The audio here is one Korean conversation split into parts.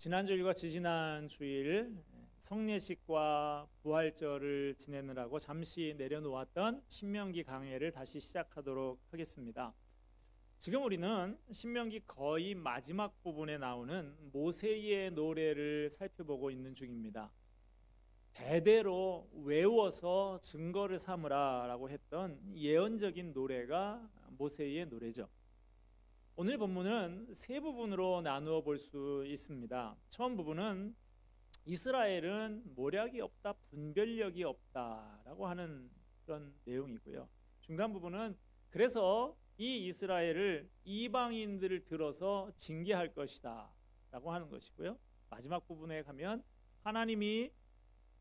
지난 주일과 지지난 주일 성례식과 부활절을 지내느라고 잠시 내려놓았던 신명기 강해를 다시 시작하도록 하겠습니다. 지금 우리는 신명기 거의 마지막 부분에 나오는 모세의 노래를 살펴보고 있는 중입니다. 대대로 외워서 증거를 삼으라 라고 했던 예언적인 노래가 모세의 노래죠. 오늘 본문은 세 부분으로 나누어 볼 수 있습니다. 처음 부분은 이스라엘은 모략이 없다, 분별력이 없다라고 하는 그런 내용이고요. 중간 부분은 그래서 이 이스라엘을 이방인들을 들어서 징계할 것이다 라고 하는 것이고요. 마지막 부분에 가면 하나님이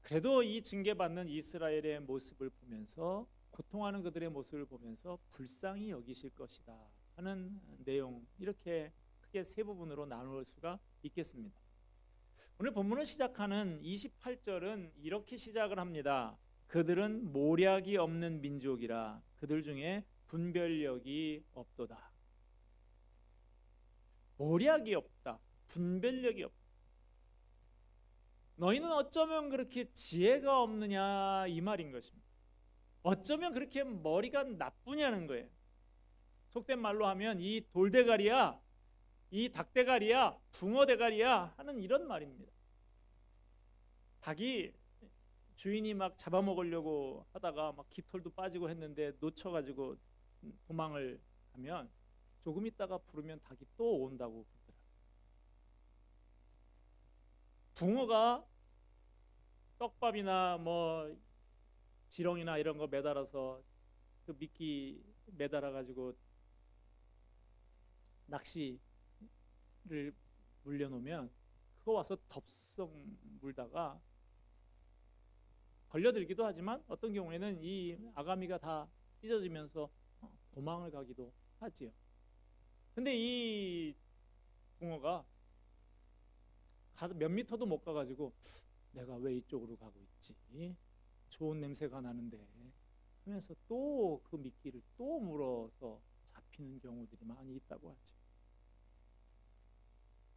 그래도 이 징계받는 이스라엘의 모습을 보면서, 고통하는 그들의 모습을 보면서 불쌍히 여기실 것이다 하는 내용, 이렇게 크게 세 부분으로 나눌 수가 있겠습니다. 오늘 본문을 시작하는 28절은 이렇게 시작을 합니다. 그들은 모략이 없는 민족이라 그들 중에 분별력이 없도다. 모략이 없다, 분별력이 없다. 너희는 어쩌면 그렇게 지혜가 없느냐, 이 말인 것입니다. 어쩌면 그렇게 머리가 나쁘냐는 거예요. 속된 말로 하면 이 돌대가리야, 이 닭대가리야, 붕어대가리야 하는 이런 말입니다. 닭이 주인이 막 잡아먹으려고 하다가 막 깃털도 빠지고 했는데 놓쳐가지고 도망을 가면 조금 있다가 부르면 닭이 또 온다고 그러더라고요. 붕어가 떡밥이나 뭐 지렁이나 이런 거 매달아서 그 미끼 매달아 가지고 낚시를 물려놓으면 그거 와서 덥석 물다가 걸려들기도 하지만 어떤 경우에는 이 아가미가 다 찢어지면서 도망을 가기도 하지요. 근데 이 붕어가 몇 미터도 못 가가지고 내가 왜 이쪽으로 가고 있지? 좋은 냄새가 나는데 하면서 또 그 미끼를 또 물어서 잡히는 경우들이 많이 있다고 하죠.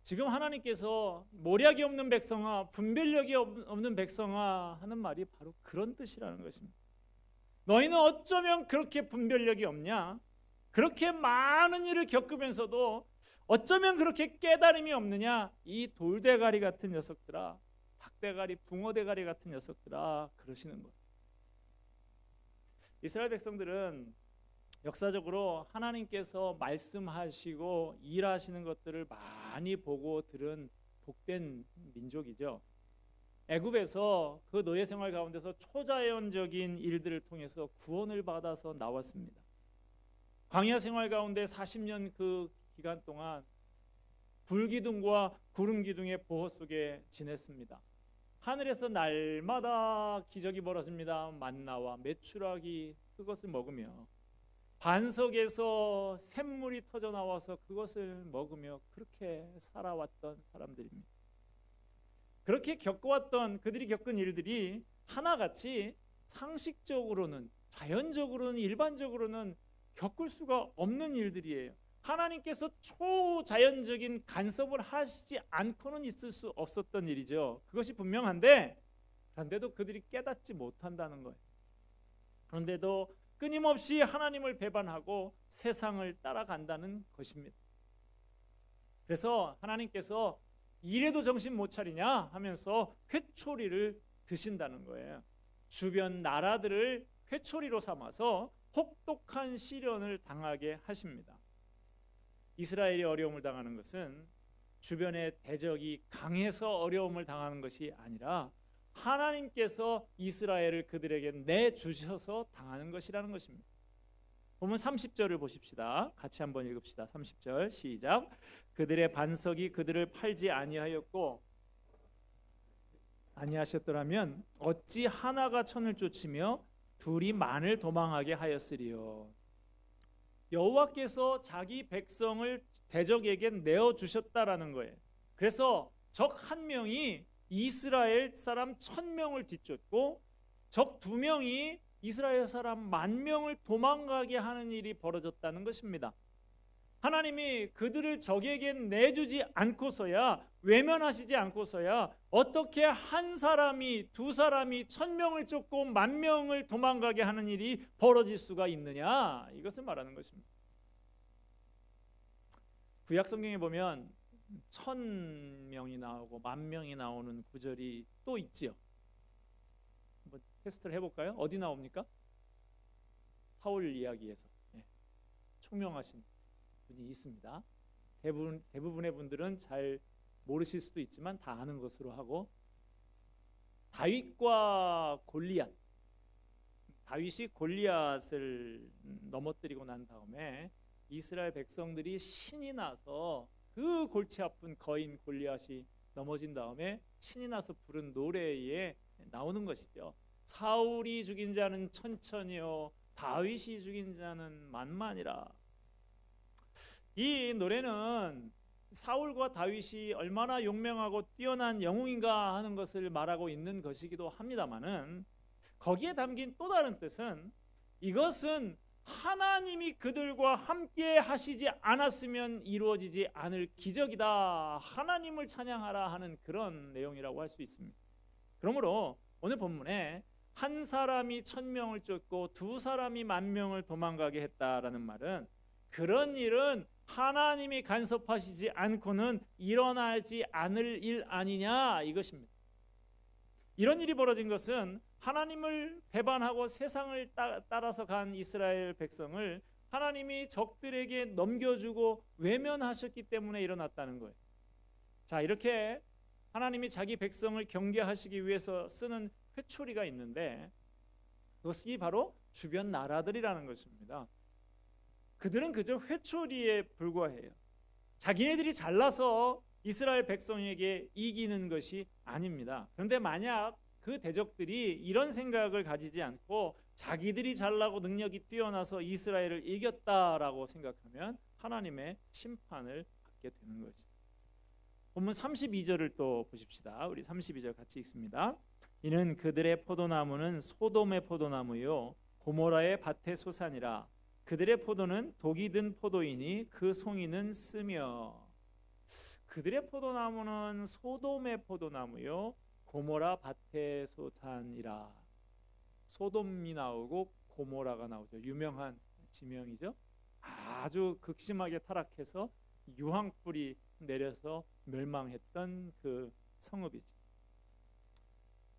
지금 하나님께서 모략이 없는 백성아, 분별력이 없는 백성아 하는 말이 바로 그런 뜻이라는 것입니다. 너희는 어쩌면 그렇게 분별력이 없냐? 그렇게 많은 일을 겪으면서도 어쩌면 그렇게 깨달음이 없느냐? 이 돌대가리 같은 녀석들아, 닭대가리, 붕어대가리 같은 녀석들아, 그러시는 거예요. 이스라엘 백성들은 역사적으로 하나님께서 말씀하시고 일하시는 것들을 많이 보고 들은 복된 민족이죠. 애굽에서 그 노예 생활 가운데서 초자연적인 일들을 통해서 구원을 받아서 나왔습니다. 광야 생활 가운데 40년 그 기간 동안 불기둥과 구름기둥의 보호 속에 지냈습니다. 하늘에서 날마다 기적이 벌어집니다. 만나와 메추라기, 그것을 먹으며 반석에서 샘물이 터져 나와서 그것을 먹으며 그렇게 살아왔던 사람들입니다. 그렇게 겪어왔던 그들이 겪은 일들이 하나같이 상식적으로는, 자연적으로는, 일반적으로는 겪을 수가 없는 일들이에요. 하나님께서 초자연적인 간섭을 하시지 않고는 있을 수 없었던 일이죠. 그것이 분명한데, 그런데도 그들이 깨닫지 못한다는 거예요. 그런데도 끊임없이 하나님을 배반하고 세상을 따라간다는 것입니다. 그래서 하나님께서 이래도 정신 못 차리냐 하면서 회초리를 드신다는 거예요. 주변 나라들을 회초리로 삼아서 혹독한 시련을 당하게 하십니다. 이스라엘이 어려움을 당하는 것은 주변의 대적이 강해서 어려움을 당하는 것이 아니라 하나님께서 이스라엘을 그들에게 내주셔서 당하는 것이라는 것입니다. 보면 30절을 보십시다. 같이 한번 읽읍시다. 30절 시작. 그들의 반석이 그들을 팔지 아니하셨더라면 어찌 하나가 천을 쫓으며 둘이 만을 도망하게 하였으리요. 여호와께서 자기 백성을 대적에게 내어주셨다라는 거예요. 그래서 적 한 명이 이스라엘 사람 1000명을 뒤쫓고 적 2명이 이스라엘 사람 10,000명을 도망가게 하는 일이 벌어졌다는 것입니다. 하나님이 그들을 적에게 내주지 않고서야 외면하시지 않고서야 어떻게 한 사람이, 두 사람이 1000명을 쫓고 10,000명을 도망가게 하는 일이 벌어질 수가 있느냐, 이것을 말하는 것입니다. 구약 성경에 보면 1000명이 나오고 10,000명이 나오는 구절이 또 있지요. 한번 테스트를 해볼까요? 어디 나옵니까? 사울 이야기에서 총명하신 분이 있습니다. 대부분의 분들은 잘 모르실 수도 있지만 다 아는 것으로 하고, 다윗과 골리앗. 다윗이 골리앗을 넘어뜨리고 난 다음에 이스라엘 백성들이 신이 나서 그 골치 아픈 거인 골리앗이 넘어진 다음에 신이 나서 부른 노래에 나오는 것이죠. 사울이 죽인 자는 천천히요, 다윗이 죽인 자는 만만이라. 이 노래는 사울과 다윗이 얼마나 용맹하고 뛰어난 영웅인가 하는 것을 말하고 있는 것이기도 합니다마는, 거기에 담긴 또 다른 뜻은, 이것은 하나님이 그들과 함께 하시지 않았으면 이루어지지 않을 기적이다, 하나님을 찬양하라 하는 그런 내용이라고 할 수 있습니다. 그러므로 오늘 본문에 한 사람이 1000명을 쫓고 두 사람이 10,000명을 도망가게 했다라는 말은, 그런 일은 하나님이 간섭하시지 않고는 일어나지 않을 일 아니냐, 이것입니다. 이런 일이 벌어진 것은 하나님을 배반하고 세상을 따라서 간 이스라엘 백성을 하나님이 적들에게 넘겨주고 외면하셨기 때문에 일어났다는 거예요. 자, 이렇게 하나님이 자기 백성을 경계하시기 위해서 쓰는 회초리가 있는데, 그것이 바로 주변 나라들이라는 것입니다. 그들은 그저 회초리에 불과해요. 자기네들이 잘나서 이스라엘 백성에게 이기는 것이 아닙니다. 그런데 만약 그 대적들이 이런 생각을 가지지 않고 자기들이 잘나고 능력이 뛰어나서 이스라엘을 이겼다라고 생각하면 하나님의 심판을 받게 되는 것이죠. 본문 32절을 또 보십시다. 우리 32절 같이 읽습니다. 이는 그들의 포도나무는 소돔의 포도나무요 고모라의 밭의 소산이라. 그들의 포도는 독이 든 포도이니 그 송이는 쓰며. 그들의 포도나무는 소돔의 포도나무요 고모라 밭의 소산이라. 소돔이 나오고 고모라가 나오죠. 유명한 지명이죠. 아주 극심하게 타락해서 유황불이 내려서 멸망했던 그 성읍이죠.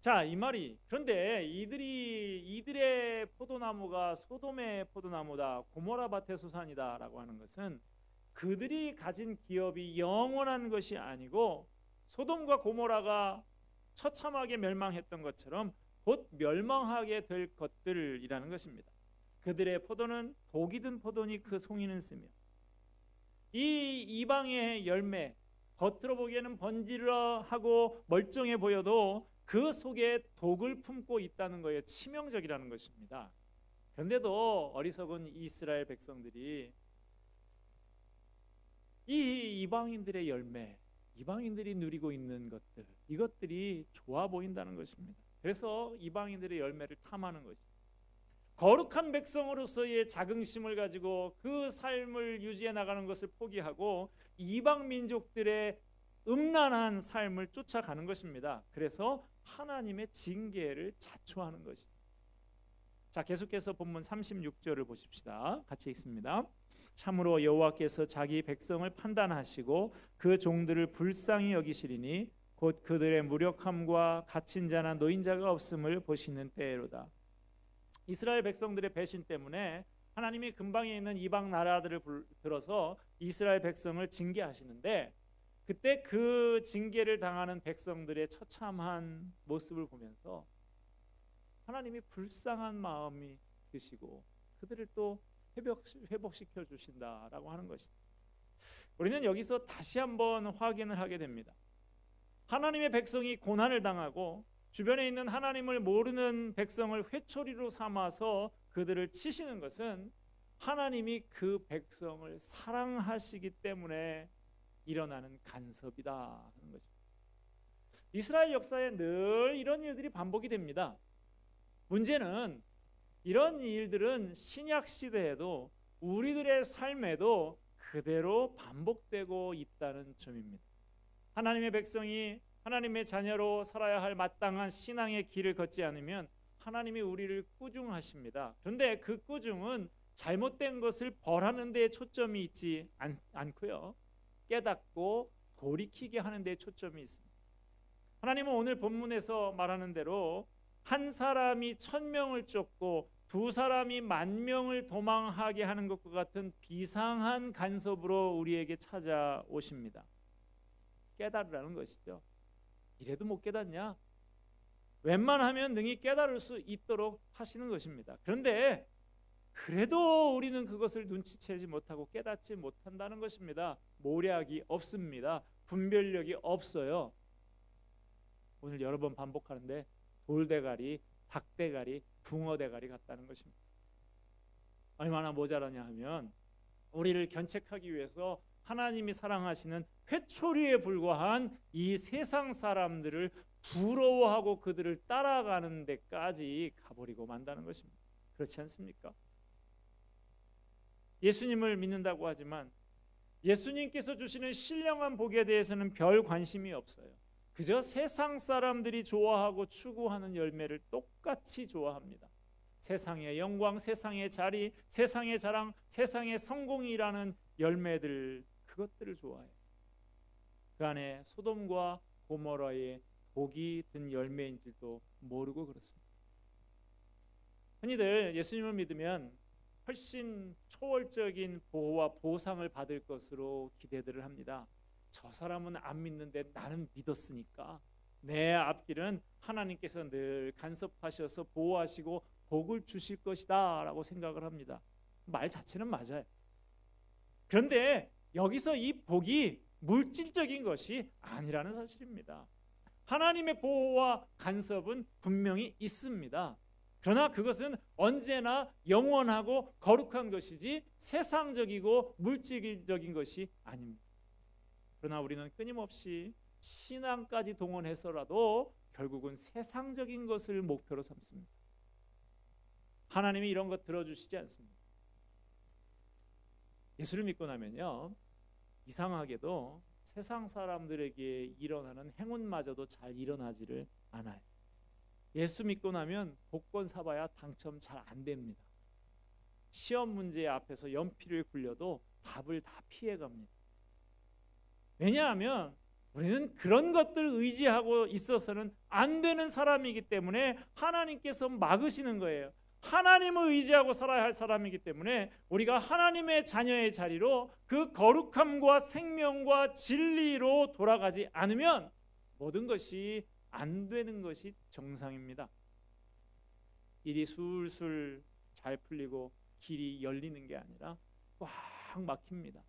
자, 이 말이, 그런데 이들의 포도나무가 소돔의 포도나무다, 고모라 밭의 소산이다라고 하는 것은 그들이 가진 기업이 영원한 것이 아니고 소돔과 고모라가 처참하게 멸망했던 것처럼 곧 멸망하게 될 것들이라는 것입니다. 그들의 포도는 독이 든 포도니 그 송이는 쓰며. 이 이방의 열매, 겉으로 보기에는 번지르하고 멀쩡해 보여도 그 속에 독을 품고 있다는 거예요. 치명적이라는 것입니다. 그런데도 어리석은 이스라엘 백성들이 이 이방인들의 열매, 이방인들이 누리고 있는 것들, 이것들이 좋아 보인다는 것입니다. 그래서 이방인들의 열매를 탐하는 것이죠. 거룩한 백성으로서의 자긍심을 가지고 그 삶을 유지해 나가는 것을 포기하고 이방 민족들의 음란한 삶을 쫓아가는 것입니다. 그래서 하나님의 징계를 자초하는 것이죠. 자, 계속해서 본문 36절을 보십시다. 같이 읽습니다. 참으로 여호와께서 자기 백성을 판단하시고 그 종들을 불쌍히 여기시리니 곧 그들의 무력함과 갇힌 자나 노인 자가 없음을 보시는 때로다. 이스라엘 백성들의 배신 때문에 하나님이 근방에 있는 이방 나라들을 들어서 이스라엘 백성을 징계하시는데, 그때 그 징계를 당하는 백성들의 처참한 모습을 보면서 하나님이 불쌍한 마음이 드시고 그들을 또 회복시켜 주신다라고 하는 것이죠. 우리는 여기서 다시 한번 확인을 하게 됩니다. 하나님의 백성이 고난을 당하고 주변에 있는 하나님을 모르는 백성을 회초리로 삼아서 그들을 치시는 것은 하나님이 그 백성을 사랑하시기 때문에 일어나는 간섭이다 하는 거죠. 이스라엘 역사에 늘 이런 일들이 반복이 됩니다. 문제는 이런 일들은 신약 시대에도 우리들의 삶에도 그대로 반복되고 있다는 점입니다. 하나님의 백성이 하나님의 자녀로 살아야 할 마땅한 신앙의 길을 걷지 않으면 하나님이 우리를 꾸중하십니다. 그런데 그 꾸중은 잘못된 것을 벌하는 데에 초점이 있지 않고요. 깨닫고 돌이키게 하는 데에 초점이 있습니다. 하나님은 오늘 본문에서 말하는 대로 한 사람이 1000명을 쫓고 두 사람이 10,000명을 도망하게 하는 것과 같은 비상한 간섭으로 우리에게 찾아오십니다. 깨달으라는 것이죠. 이래도 못 깨닫냐? 웬만하면 능히 깨달을 수 있도록 하시는 것입니다. 그런데 그래도 우리는 그것을 눈치채지 못하고 깨닫지 못한다는 것입니다. 모략이 없습니다. 분별력이 없어요. 오늘 여러 번 반복하는데 돌대가리, 닭대가리, 붕어대가리 같다는 것입니다. 얼마나 모자라냐 하면 우리를 견책하기 위해서 하나님이 사랑하시는 회초리에 불과한 이 세상 사람들을 부러워하고 그들을 따라가는 데까지 가버리고 만다는 것입니다. 그렇지 않습니까? 예수님을 믿는다고 하지만 예수님께서 주시는 신령한 복에 대해서는 별 관심이 없어요. 그저 세상 사람들이 좋아하고 추구하는 열매를 똑같이 좋아합니다. 세상의 영광, 세상의 자리, 세상의 자랑, 세상의 성공이라는 열매들, 그것들을 좋아해요. 그 안에 소돔과 고모라의 복이 든 열매인 줄도 모르고 그렇습니다. 흔히들 예수님을 믿으면 훨씬 초월적인 보호와 보상을 받을 것으로 기대들을 합니다. 저 사람은 안 믿는데 나는 믿었으니까 내 앞길은 하나님께서 늘 간섭하셔서 보호하시고 복을 주실 것이다 라고 생각을 합니다. 말 자체는 맞아요. 그런데 여기서 이 복이 물질적인 것이 아니라는 사실입니다. 하나님의 보호와 간섭은 분명히 있습니다. 그러나 그것은 언제나 영원하고 거룩한 것이지 세상적이고 물질적인 것이 아닙니다. 그러나 우리는 끊임없이 신앙까지 동원해서라도 결국은 세상적인 것을 목표로 삼습니다. 하나님이 이런 것 들어주시지 않습니다. 예수를 믿고 나면요, 이상하게도 세상 사람들에게 일어나는 행운마저도 잘 일어나지를 않아요. 예수 믿고 나면 복권 사봐야 당첨 잘 안 됩니다. 시험 문제 앞에서 연필을 굴려도 답을 다 피해갑니다. 왜냐하면 우리는 그런 것들을 의지하고 있어서는 안 되는 사람이기 때문에 하나님께서 막으시는 거예요. 하나님을 의지하고 살아야 할 사람이기 때문에 우리가 하나님의 자녀의 자리로 그 거룩함과 생명과 진리로 돌아가지 않으면 모든 것이 안 되는 것이 정상입니다. 일이 술술 잘 풀리고 길이 열리는 게 아니라 꽉 막힙니다.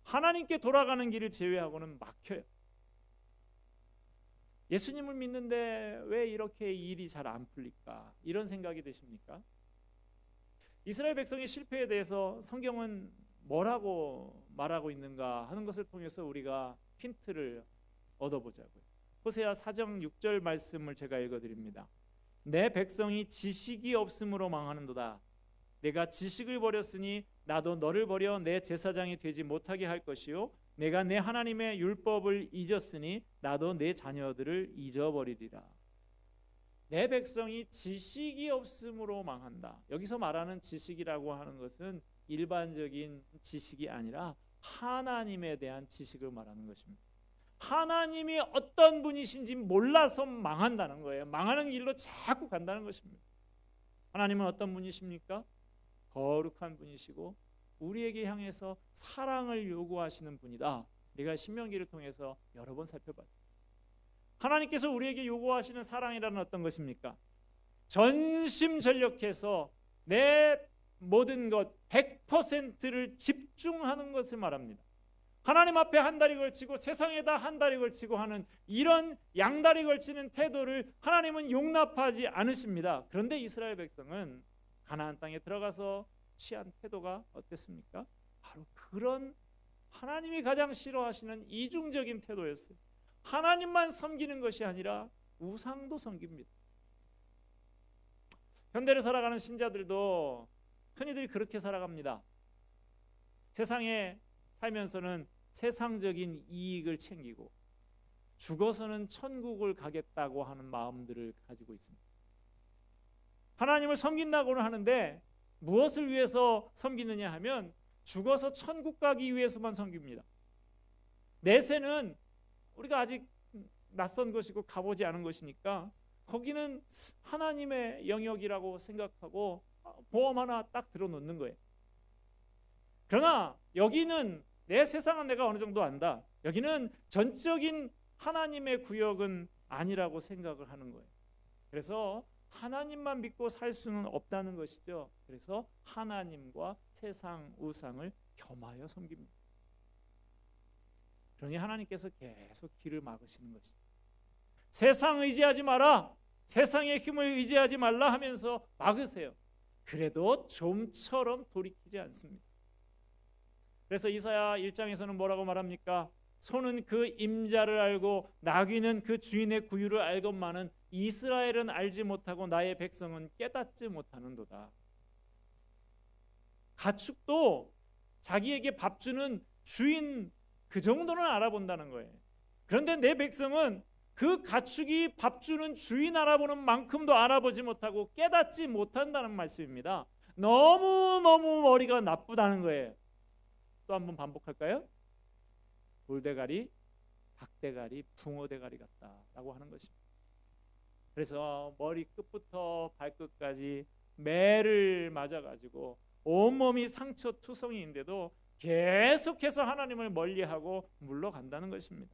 하나님께 돌아가는 길을 제외하고는 막혀요. 예수님을 믿는데 왜 이렇게 일이 잘 안 풀릴까? 이런 생각이 드십니까? 이스라엘 백성의 실패에 대해서 성경은 뭐라고 말하고 있는가 하는 것을 통해서 우리가 힌트를 얻어보자고요. 호세아 4장 6절 말씀을 제가 읽어드립니다. 내 백성이 지식이 없음으로 망하는도다. 내가 지식을 버렸으니 나도 너를 버려 내 제사장이 되지 못하게 할 것이요 내가 내 하나님의 율법을 잊었으니 나도 내 자녀들을 잊어버리리라. 내 백성이 지식이 없음으로 망한다. 여기서 말하는 지식이라고 하는 것은 일반적인 지식이 아니라 하나님에 대한 지식을 말하는 것입니다. 하나님이 어떤 분이신지 몰라서 망한다는 거예요. 망하는 길로 자꾸 간다는 것입니다. 하나님은 어떤 분이십니까? 거룩한 분이시고 우리에게 향해서 사랑을 요구하시는 분이다. 우리가 신명기를 통해서 여러 번 살펴봤죠. 하나님께서 우리에게 요구하시는 사랑이라는 어떤 것입니까? 전심전력해서 내 모든 것 100%를 집중하는 것을 말합니다. 하나님 앞에 한 다리 걸치고 세상에다 한 다리 걸치고 하는 이런 양다리 걸치는 태도를 하나님은 용납하지 않으십니다. 그런데 이스라엘 백성은 가나안 땅에 들어가서 취한 태도가 어땠습니까? 바로 그런 하나님이 가장 싫어하시는 이중적인 태도였어요. 하나님만 섬기는 것이 아니라 우상도 섬깁니다. 현대를 살아가는 신자들도 흔히들 그렇게 살아갑니다. 세상에 살면서는 세상적인 이익을 챙기고 죽어서는 천국을 가겠다고 하는 마음들을 가지고 있습니다. 하나님을 섬긴다고는 하는데 무엇을 위해서 섬기느냐 하면 죽어서 천국 가기 위해서만 섬깁니다. 내세는 우리가 아직 낯선 것이고 가보지 않은 것이니까 거기는 하나님의 영역이라고 생각하고 보험 하나 딱 들어놓는 거예요. 그러나 여기는 내 세상은 내가 어느 정도 안다. 여기는 전적인 하나님의 구역은 아니라고 생각을 하는 거예요. 그래서 하나님만 믿고 살 수는 없다는 것이죠. 그래서 하나님과 세상 우상을 겸하여 섬깁니다. 그러니 하나님께서 계속 길을 막으시는 것이죠. 세상 의지하지 마라, 세상의 힘을 의지하지 말라 하면서 막으세요. 그래도 좀처럼 돌이키지 않습니다. 그래서 이사야 1장에서는 뭐라고 말합니까? 소는 그 임자를 알고 나귀는 그 주인의 구유를 알건만은 이스라엘은 알지 못하고 나의 백성은 깨닫지 못하는도다. 가축도 자기에게 밥 주는 주인 그 정도는 알아본다는 거예요. 그런데 내 백성은 그 가축이 밥 주는 주인 알아보는 만큼도 알아보지 못하고 깨닫지 못한다는 말씀입니다. 너무너무 머리가 나쁘다는 거예요. 또 한번 반복할까요? 돌대가리, 닭대가리, 붕어대가리 같다라고 하는 것입니다. 그래서 머리 끝부터 발끝까지 매를 맞아가지고 온몸이 상처투성이인데도 계속해서 하나님을 멀리하고 물러간다는 것입니다.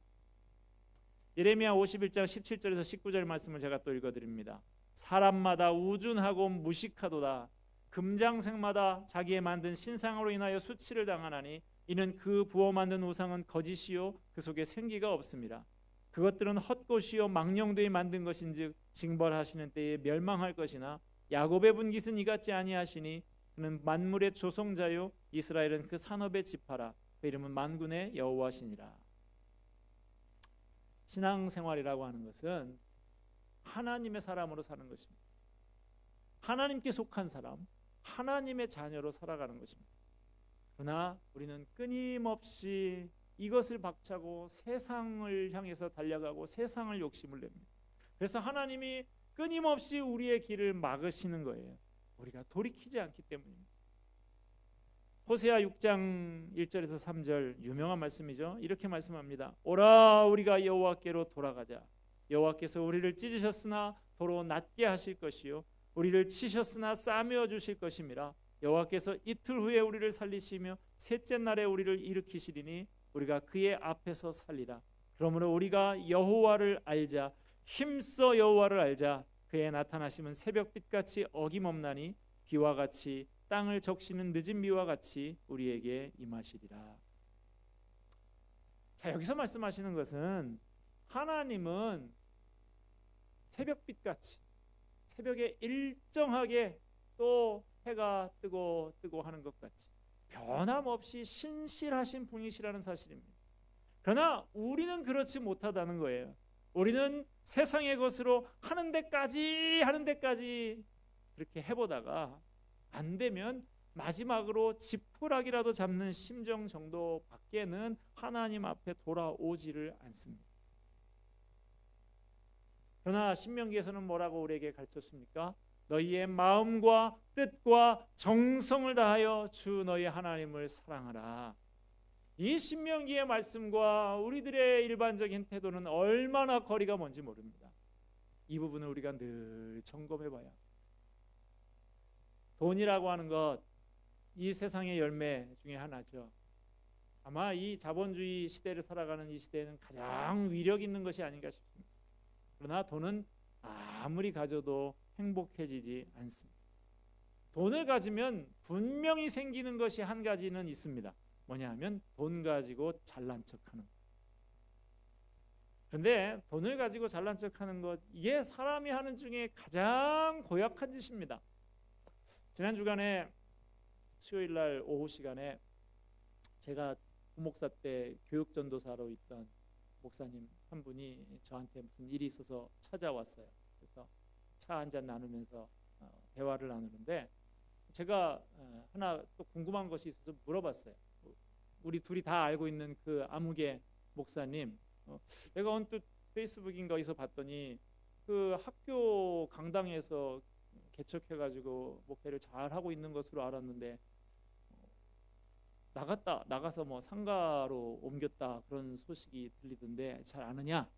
예레미야 51장 17절에서 19절 말씀을 제가 또 읽어드립니다. 사람마다 우준하고 무식하도다. 금장색마다 자기의 만든 신상으로 인하여 수치를 당하나니 이는 그 부어 만든 우상은 거짓이요 그 속에 생기가 없습니다. 그것들은 헛것이요 망령되이 만든 것인즉 징벌하시는 때에 멸망할 것이나 야곱의 분깃은 이같지 아니하시니 그는 만물의 조성자요 이스라엘은 그 산업의 지파라. 그 이름은 만군의 여호와시니라. 신앙생활이라고 하는 것은 하나님의 사람으로 사는 것입니다. 하나님께 속한 사람, 하나님의 자녀로 살아가는 것입니다. 그러나 우리는 끊임없이 이것을 박차고 세상을 향해서 달려가고 세상을 욕심을 냅니다. 그래서 하나님이 끊임없이 우리의 길을 막으시는 거예요. 우리가 돌이키지 않기 때문입니다. 호세아 6장 1절에서 3절 유명한 말씀이죠. 이렇게 말씀합니다. 오라 우리가 여호와께로 돌아가자. 여호와께서 우리를 찢으셨으나 도로 낫게 하실 것이요 우리를 치셨으나 싸매어 주실 것임이라. 여호와께서 이틀 후에 우리를 살리시며 셋째 날에 우리를 일으키시리니 우리가 그의 앞에서 살리라. 그러므로 우리가 여호와를 알자. 힘써 여호와를 알자. 그의 나타나심은 새벽빛같이 어김없나니 비와 같이 땅을 적시는 늦은 비와 같이 우리에게 임하시리라. 자, 여기서 말씀하시는 것은 하나님은 새벽빛같이 새벽에 일정하게 또 해가 뜨고 하는 것 같이 변함없이 신실하신 분이시라는 사실입니다. 그러나 우리는 그렇지 못하다는 거예요. 우리는 세상의 것으로 하는 데까지 그렇게 해보다가 안 되면 마지막으로 지푸라기라도 잡는 심정 정도밖에는 하나님 앞에 돌아오지를 않습니다. 그러나 신명기에서는 뭐라고 우리에게 가르쳤습니까? 너희의 마음과 뜻과 정성을 다하여 주 너희 하나님을 사랑하라. 이 신명기의 말씀과 우리들의 일반적인 태도는 얼마나 거리가 먼지 모릅니다. 이 부분을 우리가 늘 점검해 봐야 합니다. 돈이라고 하는 것, 이 세상의 열매 중에 하나죠. 아마 이 자본주의 시대를 살아가는 이 시대에는 가장 위력 있는 것이 아닌가 싶습니다. 그러나 돈은 아무리 가져도 행복해지지 않습니다. 돈을 가지면 분명히 생기는 것이 한 가지는 있습니다. 뭐냐 하면 돈 가지고 잘난 척하는. 그런데 돈을 가지고 잘난 척하는 것, 이게 사람이 하는 중에 가장 고약한 짓입니다. 지난 주간에 수요일 날 오후 시간에 제가 부목사 때 교육전도사로 있던 목사님 한 분이 저한테 무슨 일이 있어서 찾아왔어요. 그래서 차 한잔 나누면서 대화를 나누는데 제가 하나 또 궁금한 것이 있어서 물어봤어요. 우리 둘이 다 알고 있는 그 아무개 목사님, 내가 언뜻 페이스북인가 어디서 봤더니 그 학교 강당에서 개척해가지고 목회를 잘 하고 있는 것으로 알았는데 나가서 뭐 상가로 옮겼다 그런 소식이 들리던데 잘 아느냐?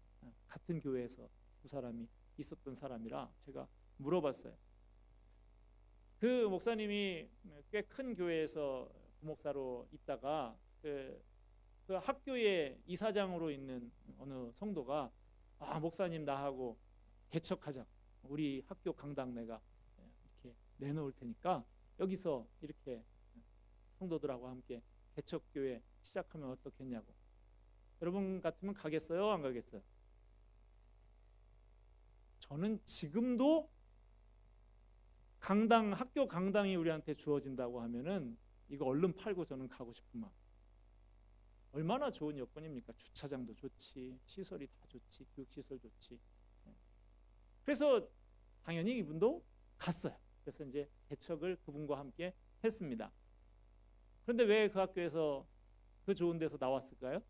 같은 교회에서 두 사람이 있었던 사람이라 제가 물어봤어요. 그 목사님이 꽤 큰 교회에서 부목사로 있다가 그 학교의 이사장으로 있는 어느 성도가 목사님 나하고 개척하자. 우리 학교 강당 내가 이렇게 내놓을 테니까 여기서 이렇게 성도들하고 함께 개척교회 시작하면 어떻겠냐고. 여러분 같으면 가겠어요? 안 가겠어요? 저는 지금도 학교 강당이 우리한테 주어진다고 하면은 이거 얼른 팔고 저는 가고 싶은 마음. 얼마나 좋은 여건입니까? 주차장도 좋지, 시설이 다 좋지, 교육시설 좋지. 그래서 당연히 이분도 갔어요. 그래서 이제 개척을 그분과 함께 했습니다. 그런데 왜 그 학교에서 그 좋은 데서 나왔을까요?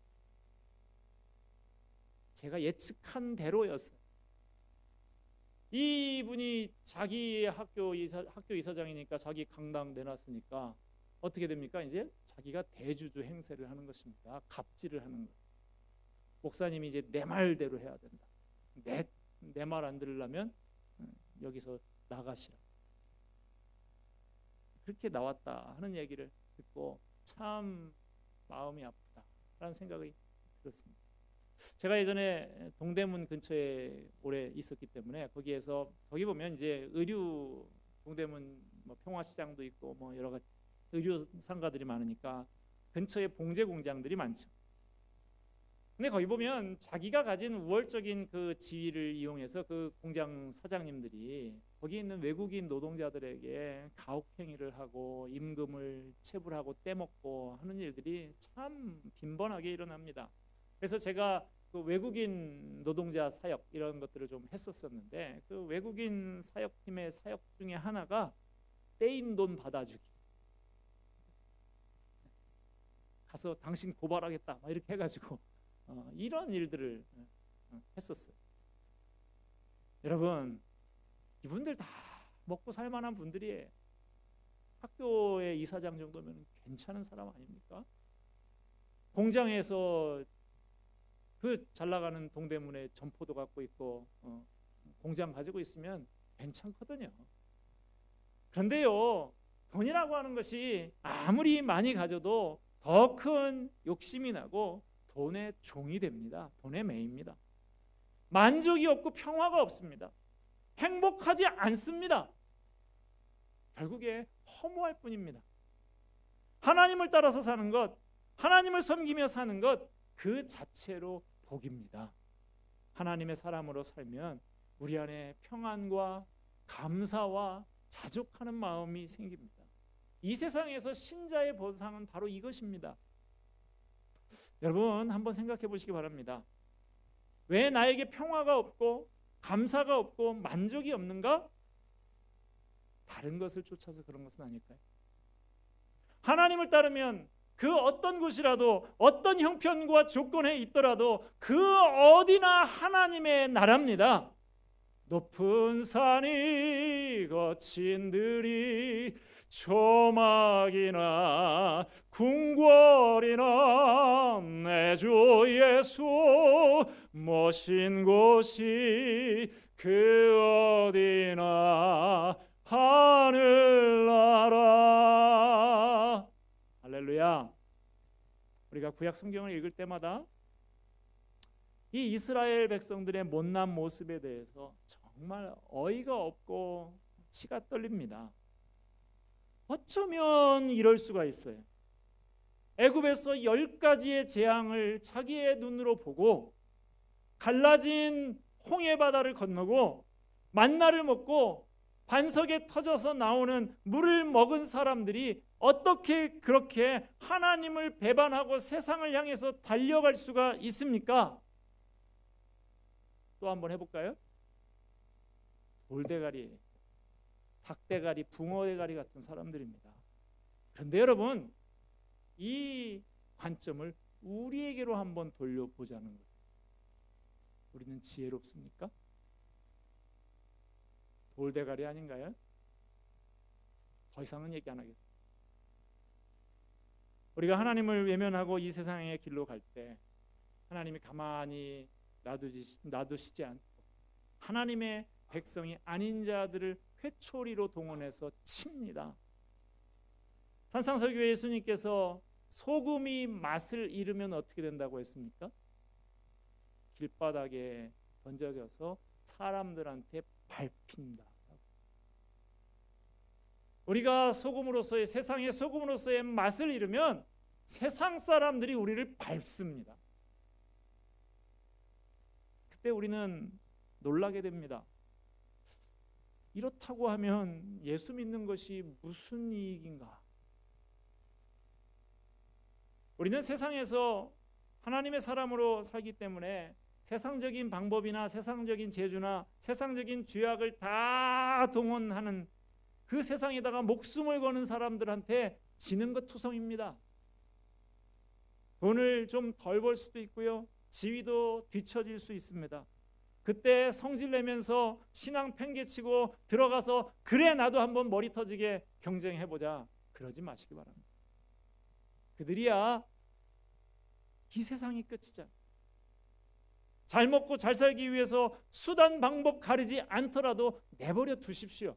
제가 예측한 대로였어요. 이분이 자기 학교 이사장이니까 자기 강당 내놨으니까 어떻게 됩니까? 이제 자기가 대주주 행세를 하는 것입니다. 갑질을 하는 것. 목사님이 이제 내 말대로 해야 된다. 내 말 안 들으려면 여기서 나가시라. 그렇게 나왔다 하는 얘기를 듣고 참 마음이 아프다라는 생각이 들었습니다. 제가 예전에 동대문 근처에 오래 있었기 때문에 거기 보면 이제 의류 동대문 뭐 평화시장도 있고 뭐 여러 가지 의류 상가들이 많으니까 근처에 봉제 공장들이 많죠. 근데 거기 보면 자기가 가진 우월적인 그 지위를 이용해서 그 공장 사장님들이 거기 있는 외국인 노동자들에게 가혹행위를 하고 임금을 체불하고 떼먹고 하는 일들이 참 빈번하게 일어납니다. 그래서 제가 그 외국인 노동자 사역 이런 것들을 좀 했었었는데 그 외국인 사역팀의 사역 중에 하나가 떼인 돈 받아주기. 가서 당신 고발하겠다 막 이렇게 해가지고 이런 일들을 했었어요. 여러분, 이분들 다 먹고 살 만한 분들이에요. 학교의 이사장 정도면 괜찮은 사람 아닙니까? 공장에서 그 잘 나가는 동대문에 점포도 갖고 있고 공장 가지고 있으면 괜찮거든요. 그런데요, 돈이라고 하는 것이 아무리 많이 가져도 더 큰 욕심이 나고 돈의 종이 됩니다. 돈에 매입니다. 만족이 없고 평화가 없습니다. 행복하지 않습니다. 결국에 허무할 뿐입니다. 하나님을 따라서 사는 것, 하나님을 섬기며 사는 것 그 자체로 복입니다. 하나님의 사람으로 살면 우리 안에 평안과 감사와 자족하는 마음이 생깁니다. 이 세상에서 신자의 보상은 바로 이것입니다. 여러분 한번 생각해 보시기 바랍니다. 왜 나에게 평화가 없고 감사가 없고 만족이 없는가? 다른 것을 쫓아서 그런 것은 아닐까요? 하나님을 따르면 그 어떤 곳이라도 어떤 형편과 조건에 있더라도 그 어디나 하나님의 나라입니다. 높은 산이 거친 들이 조막이나 궁궐이나 내 주 예수 모신 곳이 그 어디나 하늘나라. 할렐루야. 우리가 구약 성경을 읽을 때마다 이 이스라엘 백성들의 못난 모습에 대해서 정말 어이가 없고 치가 떨립니다. 어쩌면 이럴 수가 있어요. 애굽에서 10가지의 재앙을 자기의 눈으로 보고 갈라진 홍해 바다를 건너고 만나를 먹고 반석에 터져서 나오는 물을 먹은 사람들이 어떻게 그렇게 하나님을 배반하고 세상을 향해서 달려갈 수가 있습니까? 또 한번 해볼까요? 돌대가리, 닭대가리, 붕어대가리 같은 사람들입니다. 그런데 여러분, 이 관점을 우리에게로 한번 돌려보자는 거예요. 우리는 지혜롭습니까? 돌대가리 아닌가요? 더 이상은 얘기 안 하겠습니다. 우리가 하나님을 외면하고 이 세상의 길로 갈 때 하나님이 가만히 놔두시지 않고 하나님의 백성이 아닌 자들을 회초리로 동원해서 칩니다. 산상설교에 예수님께서 소금이 맛을 잃으면 어떻게 된다고 했습니까? 길바닥에 던져져서 사람들한테 밟힌다. 우리가 소금으로서의 세상의 소금으로서의 맛을 잃으면 세상 사람들이 우리를 밟습니다. 그때 우리는 놀라게 됩니다. 이렇다고 하면 예수 믿는 것이 무슨 이익인가? 우리는 세상에서 하나님의 사람으로 살기 때문에 세상적인 방법이나 세상적인 재주나 세상적인 죄악을 다 동원하는 그 세상에다가 목숨을 거는 사람들한테 지는 것 투성입니다. 돈을 좀 덜 벌 수도 있고요. 지위도 뒤처질 수 있습니다. 그때 성질 내면서 신앙 팽개치고 들어가서 그래 나도 한번 머리 터지게 경쟁해보자. 그러지 마시기 바랍니다. 그들이야 이 세상이 끝이잖아요. 잘 먹고 잘 살기 위해서 수단 방법 가리지 않더라도 내버려 두십시오.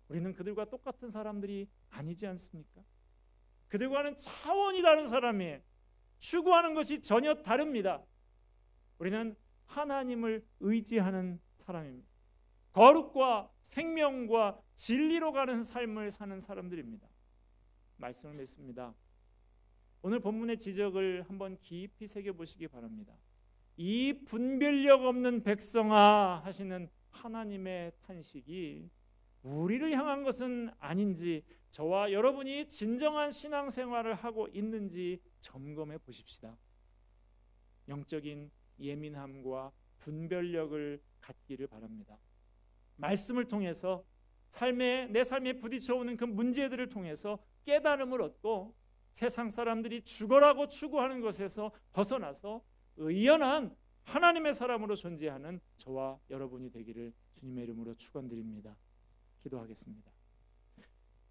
우리는 그들과 똑같은 사람들이 아니지 않습니까? 그들과는 차원이 다른 사람이에요. 추구하는 것이 전혀 다릅니다. 우리는 하나님을 의지하는 사람입니다. 거룩과 생명과 진리로 가는 삶을 사는 사람들입니다. 말씀을 맺습니다. 오늘 본문의 지적을 한번 깊이 새겨보시기 바랍니다. 이 분별력 없는 백성아 하시는 하나님의 탄식이 우리를 향한 것은 아닌지, 저와 여러분이 진정한 신앙생활을 하고 있는지 점검해 보십시다. 영적인 예민함과 분별력을 갖기를 바랍니다. 말씀을 통해서 내 삶에 부딪혀오는 그 문제들을 통해서 깨달음을 얻고 세상 사람들이 죽어라고 추구하는 것에서 벗어나서 의연한 하나님의 사람으로 존재하는 저와 여러분이 되기를 주님의 이름으로 축원드립니다. 기도하겠습니다.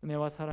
은혜와 사랑